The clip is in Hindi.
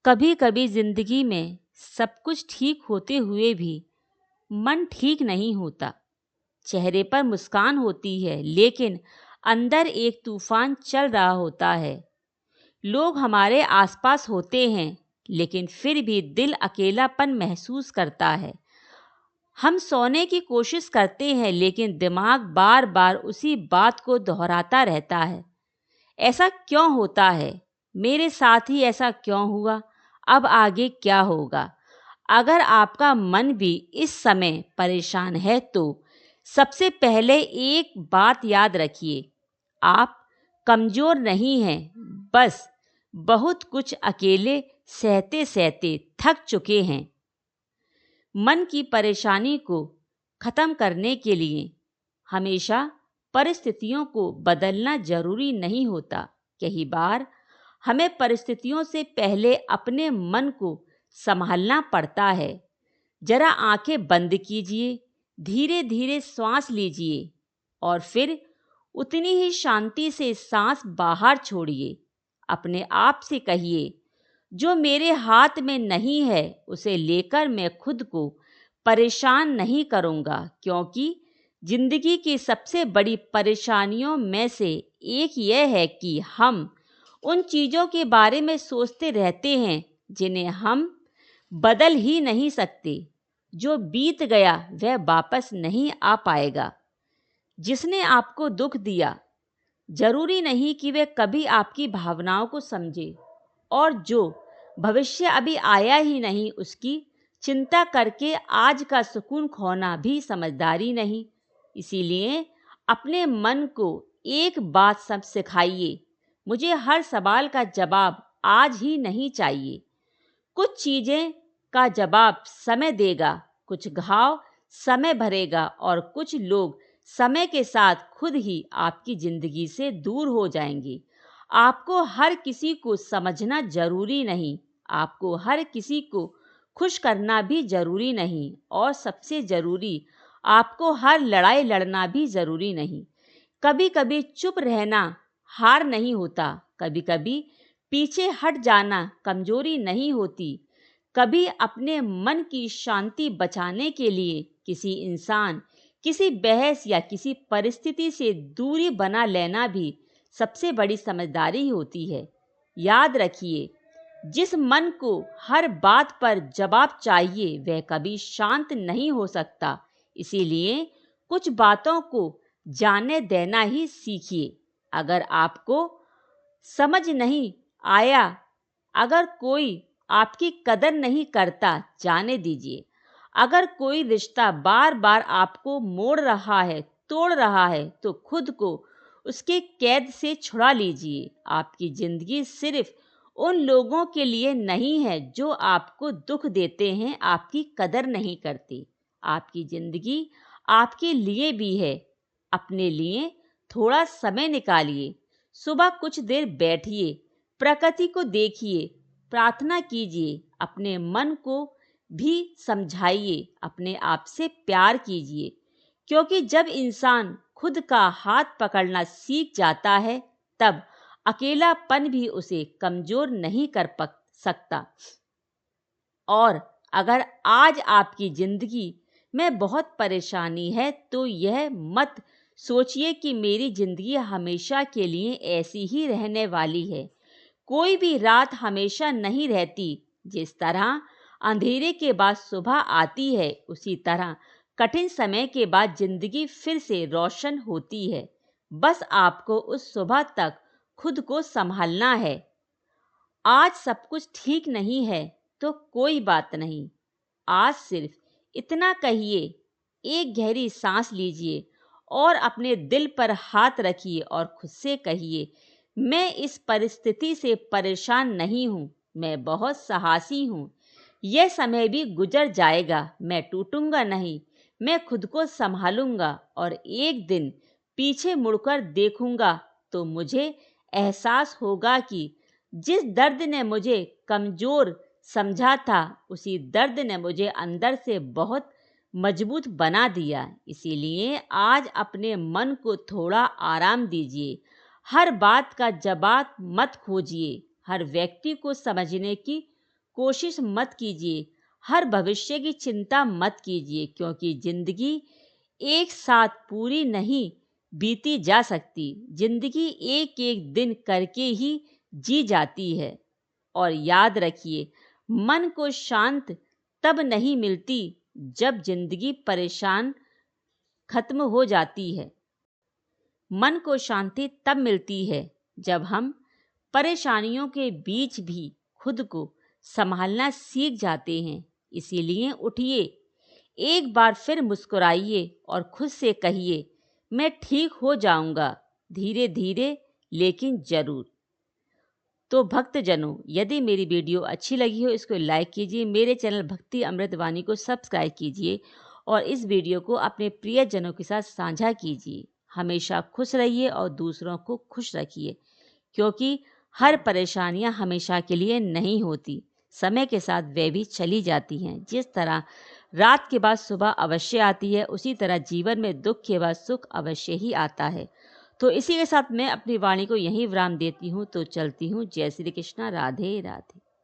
कभी कभी जिंदगी में सब कुछ ठीक होते हुए भी मन ठीक नहीं होता। चेहरे पर मुस्कान होती है लेकिन अंदर एक तूफान चल रहा होता है। लोग हमारे आसपास होते हैं लेकिन फिर भी दिल अकेलापन महसूस करता है। हम सोने की कोशिश करते हैं लेकिन दिमाग बार बार उसी बात को दोहराता रहता है। ऐसा क्यों होता है? मेरे साथ ही ऐसा क्यों हुआ? अब आगे क्या होगा? अगर आपका मन भी इस समय परेशान है तो सबसे पहले एक बात याद रखिए, आप कमज़ोर नहीं हैं, बस बहुत कुछ अकेले सहते-सहते थक चुके हैं। मन की परेशानी को ख़त्म करने के लिए हमेशा परिस्थितियों को बदलना ज़रूरी नहीं होता। कई बार हमें परिस्थितियों से पहले अपने मन को संभालना पड़ता है। जरा आंखें बंद कीजिए, धीरे धीरे सांस लीजिए और फिर उतनी ही शांति से सांस बाहर छोड़िए। अपने आप से कहिए, जो मेरे हाथ में नहीं है उसे लेकर मैं खुद को परेशान नहीं करूँगा, क्योंकि जिंदगी की सबसे बड़ी परेशानियों में से एक यह है कि हम उन चीज़ों के बारे में सोचते रहते हैं जिन्हें हम बदल ही नहीं सकते। जो बीत गया वह वापस नहीं आ पाएगा। जिसने आपको दुख दिया जरूरी नहीं कि वह कभी आपकी भावनाओं को समझे, और जो भविष्य अभी आया ही नहीं उसकी चिंता करके आज का सुकून खोना भी समझदारी नहीं। इसीलिए अपने मन को एक बात सब सिखाइए, मुझे हर सवाल का जवाब आज ही नहीं चाहिए। कुछ चीजें का जवाब समय देगा, कुछ घाव समय भरेगा और कुछ लोग समय के साथ खुद ही आपकी जिंदगी से दूर हो जाएंगे। आपको हर किसी को समझना जरूरी नहीं, आपको हर किसी को खुश करना भी जरूरी नहीं, और सबसे जरूरी आपको हर लड़ाई लड़ना भी जरूरी नहीं। कभी कभी चुप रहना हार नहीं होता, कभी कभी पीछे हट जाना कमजोरी नहीं होती। कभी अपने मन की शांति बचाने के लिए किसी इंसान, किसी बहस या किसी परिस्थिति से दूरी बना लेना भी सबसे बड़ी समझदारी होती है। याद रखिए, जिस मन को हर बात पर जवाब चाहिए वह कभी शांत नहीं हो सकता। इसीलिए कुछ बातों को जाने देना ही सीखिए। अगर आपको समझ नहीं आया, अगर कोई आपकी कदर नहीं करता, जाने दीजिए। अगर कोई रिश्ता बार बार आपको मोड़ रहा है, तोड़ रहा है, तो खुद को उसके कैद से छुड़ा लीजिए। आपकी जिंदगी सिर्फ उन लोगों के लिए नहीं है जो आपको दुख देते हैं, आपकी कदर नहीं करते। आपकी जिंदगी आपके लिए भी है। अपने लिए थोड़ा समय निकालिए। सुबह कुछ देर बैठिए, प्रकृति को देखिए, प्रार्थना कीजिए, अपने मन को भी समझाइए, अपने आप से प्यार कीजिए। क्योंकि जब इंसान खुद का हाथ पकड़ना सीख जाता है तब अकेलापन भी उसे कमजोर नहीं कर सकता। और अगर आज आपकी जिंदगी में बहुत परेशानी है तो यह मत सोचिए कि मेरी जिंदगी हमेशा के लिए ऐसी ही रहने वाली है। कोई भी रात हमेशा नहीं रहती। जिस तरह अंधेरे के बाद सुबह आती है, उसी तरह कठिन समय के बाद जिंदगी फिर से रोशन होती है। बस आपको उस सुबह तक खुद को संभालना है। आज सब कुछ ठीक नहीं है तो कोई बात नहीं। आज सिर्फ इतना कहिए, एक गहरी सांस लीजिए और अपने दिल पर हाथ रखिए और खुद से कहिए, मैं इस परिस्थिति से परेशान नहीं हूँ, मैं बहुत साहसी हूँ। यह समय भी गुजर जाएगा, मैं टूटूंगा नहीं, मैं खुद को संभालूंगा और एक दिन पीछे मुड़कर देखूंगा तो मुझे एहसास होगा कि जिस दर्द ने मुझे कमजोर समझा था उसी दर्द ने मुझे अंदर से बहुत मजबूत बना दिया। इसीलिए आज अपने मन को थोड़ा आराम दीजिए। हर बात का जवाब मत खोजिए, हर व्यक्ति को समझने की कोशिश मत कीजिए, हर भविष्य की चिंता मत कीजिए, क्योंकि जिंदगी एक साथ पूरी नहीं बीती जा सकती। जिंदगी एक एक दिन करके ही जी जाती है। और याद रखिए, मन को शांत तब नहीं मिलती जब जिंदगी परेशान खत्म हो जाती है। मन को शांति तब मिलती है जब हम परेशानियों के बीच भी खुद को संभालना सीख जाते हैं। इसीलिए उठिए, एक बार फिर मुस्कुराइए और खुद से कहिए, मैं ठीक हो जाऊंगा, धीरे धीरे लेकिन जरूर। तो भक्तजनों, यदि मेरी वीडियो अच्छी लगी हो, इसको लाइक कीजिए, मेरे चैनल भक्ति अमृत वाणी को सब्सक्राइब कीजिए और इस वीडियो को अपने प्रियजनों के साथ साझा कीजिए। हमेशा खुश रहिए और दूसरों को खुश रखिए, क्योंकि हर परेशानियां हमेशा के लिए नहीं होती, समय के साथ वे भी चली जाती हैं। जिस तरह रात के बाद सुबह अवश्य आती है, उसी तरह जीवन में दुख के बाद सुख अवश्य ही आता है। तो इसी के साथ मैं अपनी वाणी को यहीं विराम देती हूँ। तो चलती हूँ। जय श्री कृष्णा। राधे राधे।